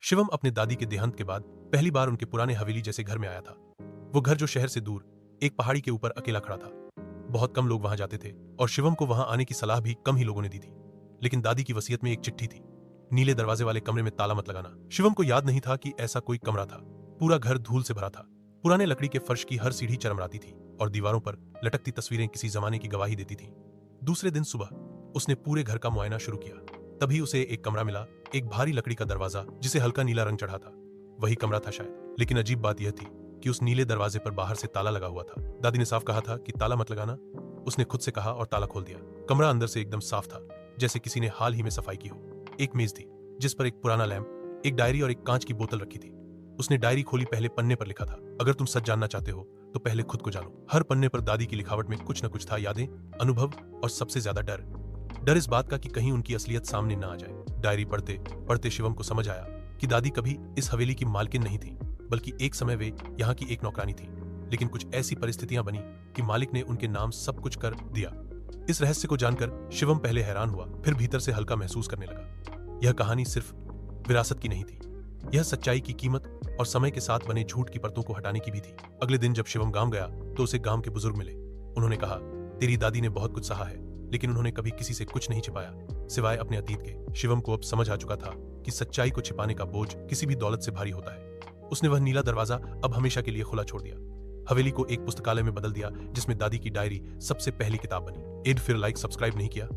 शिवम अपने दादी के देहांत के बाद पहली बार उनके पुराने हवेली जैसे घर में आया था। वो घर जो शहर से दूर एक पहाड़ी के ऊपर अकेला खड़ा था। बहुत कम लोग वहां जाते थे और शिवम को वहां आने की सलाह भी कम ही लोगों ने दी थी। लेकिन दादी की वसीयत में एक चिट्ठी थी, नीले दरवाजे वाले कमरे में ताला मत लगाना। शिवम को याद नहीं था कि ऐसा कोई कमरा था। पूरा घर धूल से भरा था। पुराने लकड़ी के फर्श की हर सीढ़ी चरमराती थी और दीवारों पर लटकती तस्वीरें किसी जमाने की गवाही देती थीं। दूसरे दिन सुबह उसने पूरे घर का मुआयना शुरू किया। तभी उसे एक कमरा मिला, एक भारी लकड़ी का दरवाजा जिसे हल्का नीला रंग चढ़ा था। वही कमरा था शायद, लेकिन अजीब बात यह थी कि उस नीले दरवाजे पर बाहर से ताला लगा हुआ था। दादी ने साफ कहा था कि ताला मत लगाना। उसने खुद से कहा और ताला खोल दिया। कमरा अंदर से एकदम साफ था, जैसे किसी ने हाल ही में सफाई की हो। एक मेज थी जिस पर एक पुराना लैंप, एक डायरी और एक कांच की बोतल रखी थी। उसने डायरी खोली। पहले पन्ने पर लिखा था, अगर तुम सच जानना चाहते हो तो पहले खुद को जानो। हर पन्ने पर दादी की लिखावट में कुछ न कुछ था, यादें, अनुभव और सबसे ज्यादा डर। डर इस बात का कि कहीं उनकी असलियत सामने ना आ जाए। डायरी पढ़ते पढ़ते शिवम को समझ आया कि दादी कभी इस हवेली की मालकिन नहीं थी, बल्कि एक समय वे यहाँ की एक नौकरानी थी। लेकिन कुछ ऐसी परिस्थितियां बनी कि मालिक ने उनके नाम सब कुछ कर दिया। इस रहस्य को जानकर शिवम पहले हैरान हुआ, फिर भीतर से हल्का महसूस करने लगा। यह कहानी सिर्फ विरासत की नहीं थी, यह सच्चाई की कीमत और समय के साथ बने झूठ की परतों को हटाने की भी थी। अगले दिन जब शिवम गांव गया तो उसे गांव के बुजुर्ग मिले। उन्होंने कहा, तेरी दादी ने बहुत कुछ सहा है, लेकिन उन्होंने कभी किसी से कुछ नहीं छिपाया, सिवाय अपने अतीत के। शिवम को अब समझ आ चुका था कि सच्चाई को छिपाने का बोझ किसी भी दौलत से भारी होता है। उसने वह नीला दरवाजा अब हमेशा के लिए खुला छोड़ दिया। हवेली को एक पुस्तकालय में बदल दिया, जिसमें दादी की डायरी सबसे पहली किताब बनी। फिर लाइक सब्सक्राइब नहीं किया?